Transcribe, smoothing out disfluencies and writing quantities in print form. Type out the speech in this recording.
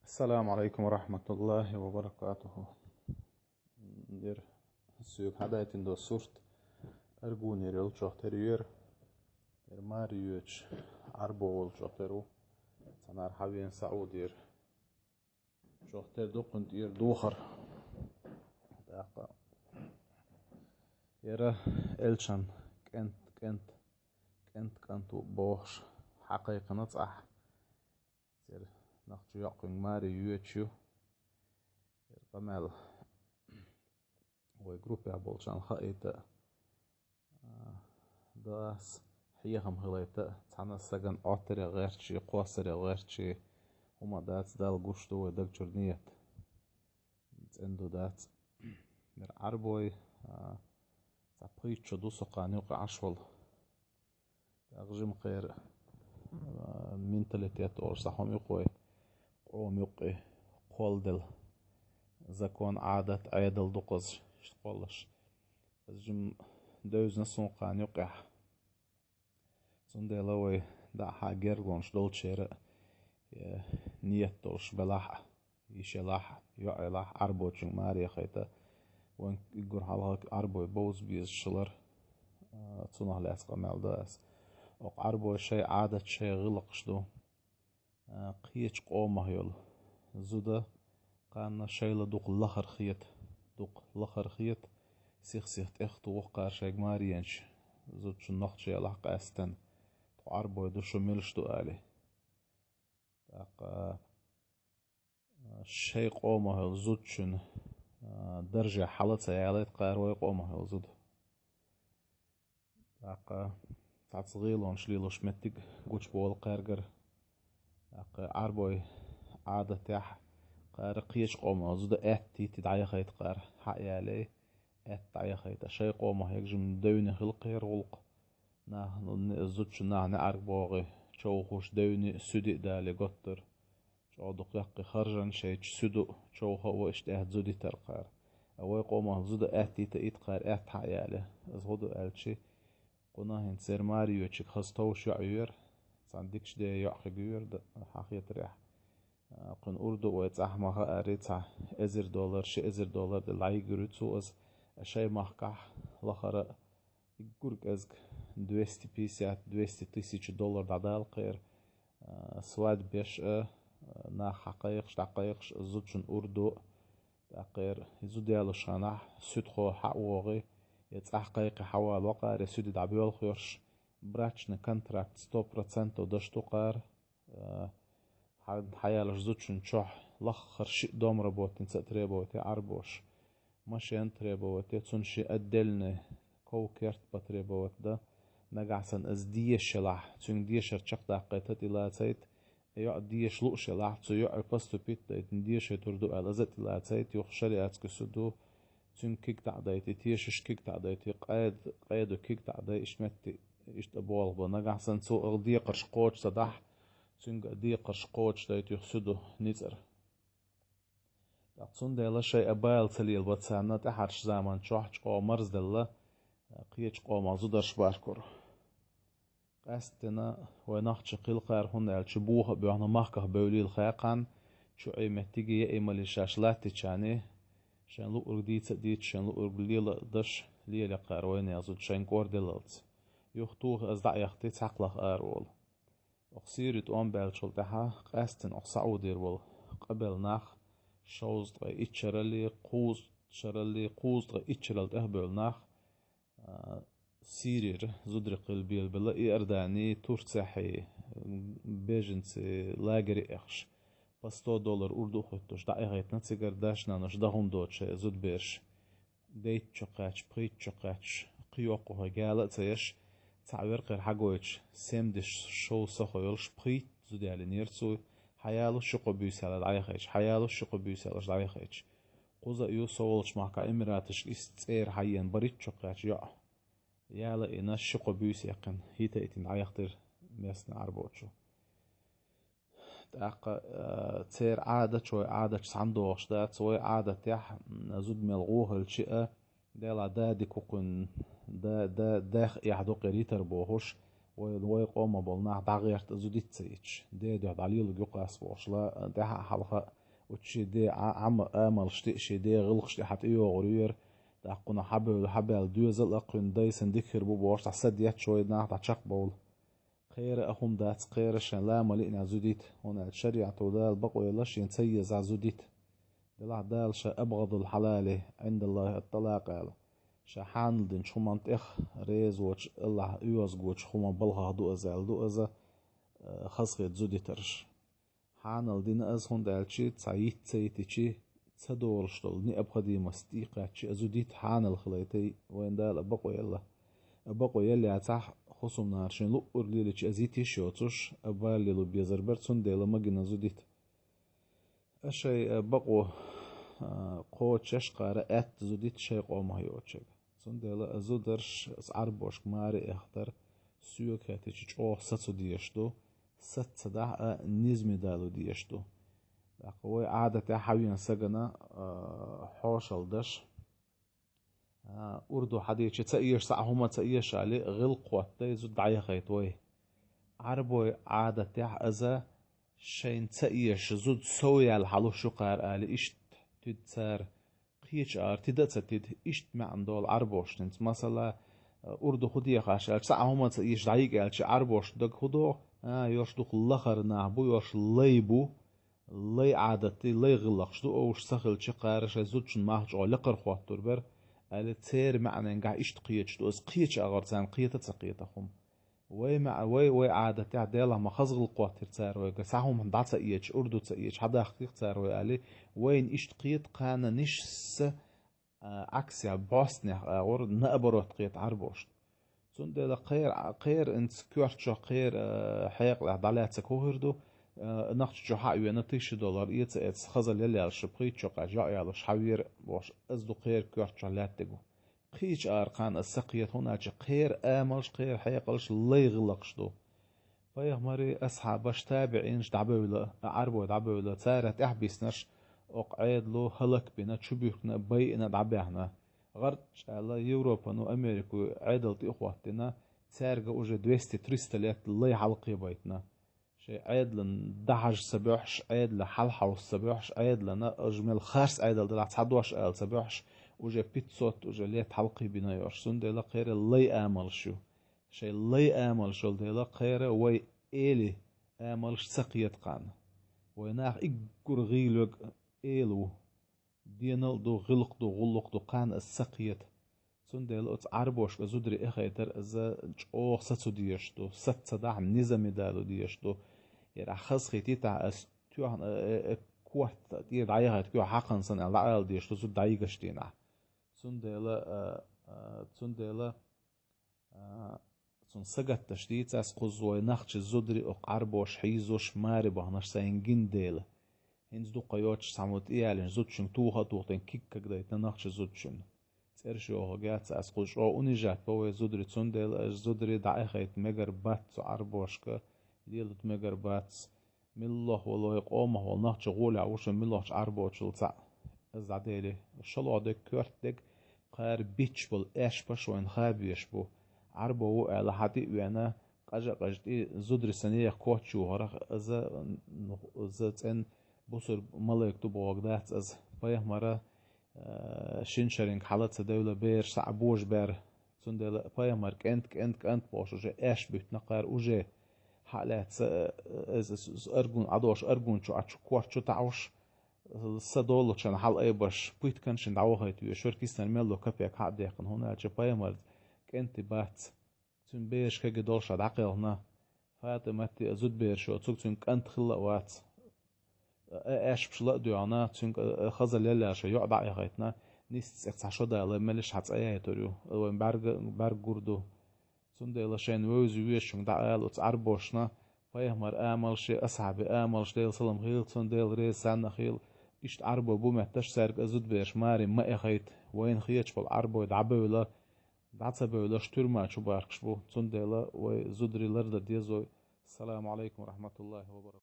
السلام عليكم ورحمة الله وبركاته. دير سيوك حدايتين دو سورت أرجوني ريل تشوخترير دير ماريوش عربول تشوخترو تنار حبين سعودير تشوختر دو قنتير دوخر داقا يرى إلشان كنتو بوش حقيقة نتصح دير نخجو يقين ماريوشو دير قمال وجروب يعبولشان خايتا داس حيهم هلايتا تانا سجن أطر غيرشي قاصر غيرشي هما دات دال قشتو ودق جرنيت عندو دات در عربوي تبقيتشو دوسو قانيوق عشول أغجم غير منتاليتيات أور صحهم يقوي قوم يقوي قول دل زكون عادات عيدل دقز شتقولش أزجم دوز نسون قانيوق زون دلوي دا حاجرغونش دولتشير نيت دولش بلاح يشلاح يعلاح عربوچن ماري خيتا وان يقول حالك عربو بوز بيز شلر تصنع لأسقى مالداس او عربو شيء عادة شيء غلق شدو قيش قومه يول زودا قانا شيء لدوق لخر خيط سيخ تختو وقار شيء مارينش زود شو نخت شيء لحق أستن عربو يدو شو ملشتو آلي داق شيء قومه زود شن درجة حالة ياليت قاروي قومه زود داق تعت صغيلون شليلو شمتك قوش بول قارقر داق عربوي عادة تاح قار قيش قومه زود اتي تدعي خيط قار حق يالي اتعي خيط شيء قومه يجم دوني خلقير غلق زود شو نعرق بوغي شو خوش دوني سودي دالي قطر شو دقيق خرجن شيء سودو شو هو اشتهت زودي ترقار أو يقوم زود أهتي تأيت قار أهت حياله أزهدو ألشي قناه نسير ماريو تشك خستو شعير صنديقش ده يعقي جير حقيقة ريح قن أردو ويتزح مها أريتها $10 شي $10 دلعي جريتسو أز شيء محكح لخرا يقولك أزك 200 دعدال قير سواد بيش نا حقايقش زوجن أردو تقير زود يالش خناح سود خو حقوقي يتحقق حوال وقار سود دعبيول خيرش براتشن كونتراكت 100% ودشتو قار حيالش زوجن شح لخر شي دوم ربوتين ستريبوتي عربوش ماشين تريبوتي تنشي أدلني كو كيرت بتريبوت ده نقعسن از ديش شلح تون ديشر چق دقيقة إلى تيت يع ديش لوش شلح تو يع باستو بيت ديش تردو على زت إلى تيت يخشري أتكسدو تون كيك تعديتي تيشش كيك تعديتي قايدو كيك تعدي إشمتي إشتبول بنقعسن تو أغدي قرش قوش صدح تون قدي قرش قوش تيت يخسدو نيزر تون ده شيء أبايل تليل بتسانا تحرش زمان شوحش قو مرز دله قيش قوم زودرش باركور قاستنا ونخش قيل قار هن الشبوه بيعنا مخكه بولي الخاقان شو أي محتاجي يا إما لشاشلات تشاني شان لو أردي تديت شان لو أرجلي دش ليه قاروين يزود شان كور دلالت يختوه أزدع يختي تعقلق أرول أقصيرت أم بالشل تها قاستن أقصعودير وال قبل نخ شوز تغي إتشرلي قوز تغي إتشرل تهبل نخ سيرير زدرق البيل بلا إرداني تورتساحي بيجنسي لاجري إخش بس $100 أردو خطوش دعي غيتنا تسيقر داشنا نش دهم دوتش زود بيرش ديت شقاتش بريت شقاتش قيوقوها قالت سيش تعبير قير حقويتش سيمدش شو سخويلش بريت زود يالي نيرتسو حيالو شقو بيسال دعي خيش حيالو شقو بيسالش دعي خيش قوزا يو سوالش معك إمراتش إستير حيان بريت شقاتش يالا إنا الشقو بيوس يقن هيتا إتن عيختر ميسنا عربوتشو تاقا تير عادة شوي عادة صندوقش دا تسوي عادة تيح زود ملغوه الشيء ديلا دادي كوكن دا داخ يحدو قريتر بوهوش وي قوم بولنا دغيرت زوديت سيتش دي دليل يقاس وشلا ده حلقة وتشي دي عم امل شتي دي غلق شتي حتى غرير دا قنا حبل دوزل اقن دايسن ديكر بو بورس عسديات شوي ناخد تشق بول خير اخم دات خير شن لا ملئنا زوديت هنا الشريعة ودال بقوا يلاش ينسيز زوديت دلع دال شا ابغض الحلال عند الله الطلاق قال شحان دين شو منطق ريز وش الله يوز جوش خو بلها دو ازال دو ازا خسخت زودي ترش حان الدين از هون دالشي تسعيت سيتشي تدورشتل ني ابقدي مستيقة تشي ازوديت حان الخليتي وين دال ابقوا يلي عتاح خصم نارشين لو ارلي تشي ازيتي شوتش ابالي لو بيزربرتسون ديلا ماجنا زوديت اشي بقوا قوتشش قارة ات زوديت شي قوم هيوتشك سندلا ازودرش عربوش ماري اختر سيوك هاتيش او ستو ديشتو ست دا نزمي دالو ديشتو قوي عادة حاوين سجنا حوشل دش أردو حديث تأيش ساعهما تأيش عليه غلق وقتي زود دعيه خيطوي عربوي عادة أزا شين تأيش زود سويا الحلو شقار آلي إشت تدسار قيش تدا تد إشت مع دول عربوش تنت مثلا أردو خديه خاشل ساعهما تأيش دعيق آلش عربوش دق خدو يوش دق لخر نعبو يوش ليبو لي عادتي لي غلق شدو أوش سخل شقارش زود شن ماهج أو لقر خواتور بر آلي تير معنى نقع إشت قيش دو إز قيش أغرزان قيتة تقيتة خم وي مع وي عادة عدالة ما خزغ القواتر تساروي قسعهم هندع تأيش أردو تأيش حدا حقيق تساروي آلي وين إشت قيت قانا نش عكسي بوسني أغور نقبروت قيت عربوش تون ديلا قير انت كورتشو قير حيق لعدالات سكوهردو نقش جو حقوي $90 إيت خزل يلي على الشبقيت شو قاجع على شحوير واش أزدو قير كورتشو لاتجو قيش أرقان السقيت هنا قير آملش قير حيقلش الله يغلقش دو فيه مري أصحابش تابعينش دعبولا عربو دعبولا تارت أحبسنش أقعد له هلك بنا تشبيهنا بينا دعبهنا غرش على يوروبا نو أمريكا عدلت إخواتنا تارجع وجه 200-300 لات الله يحلقي بيتنا شيء عدل دحج سبوحش عدل حلحة سبوحش عدل أجمل خارس عدل دلع تصدوش آل سبوحش وجه بيتسوت وجه ليت حلقي بنا يرسون ديلا خير اللي آمل شو شيء اللي آمل شو ديلا خير وي إلي آملش سقيت قان ويناخ إجر غيلوك إلو دينال دو غلق دو غلق دو قان السقيت سون ديلا أت عربوش كزودري إخيتر إذا جوخ ستو ديشتو ست صداع نظام دالو ديشتو يرا خاص خيتي تاع استوان كوات دي دايغا تكو حقن سن العال ديشتو زود دايغشتينا تسندلا سون سجت تشتيت أس قزوي نخش زودري أقربوش حيزوش ماري بهنش سينجين ديل هنز دو قيوتش ساموت إيالين زودشن توها توختن كيك كده يتنخش زودشن ترشو هجات أس قزو أونيجات بوي زودري تسندل زودري دعيخيت مجر بات عربوشك ديلت مجر بات ملله والله يقومه والنخش غولي عوش ملله عربوش لتع الزعديلي الشلو دك كورتك قار بيتش بول اش باش وين خابيش بو عربو على حدي وانا قجدي زودر سنيه كوتشو هرخ از ان بوسر ملك تو بوغدات از بايه مره شينشرينج حالات دوله بير صعبوش بير سندل بايه مارك انت باش وجه اش بيت نقار وجه حالات از ارجون ادوش ارجون شو اتش كوتشو تعوش $100 عشان حال اي باش بيت كانش ندعوها يتوي شركيستان ميلو كابيك حق ديقن هنا جبايا مرد كنت بات تون بيش كاجي دولش عقل هنا فاتمتي ازود بير شو تون كنت خلا وات اش بشلا ديانا تون خزل يلا شو يقطع يا غيتنا نيست 19 دقيقه ملش حت اي توريو وين برغ جوردو تون ديلا شين ويز ويش شون دعال وتعربوشنا فيهمر امل شي اصحاب امل شي سلام خيل تون ديل ريس سنه خيل إشت عربو بومتش سارق أزود بيش ماري ما إخيت وين خيتش بالعربو يدعبو ولا دعتبو ولا شتور ما شو باركش بو تون ديلا وزودري لرد ديزوي السلام عليكم ورحمة الله وبركاته.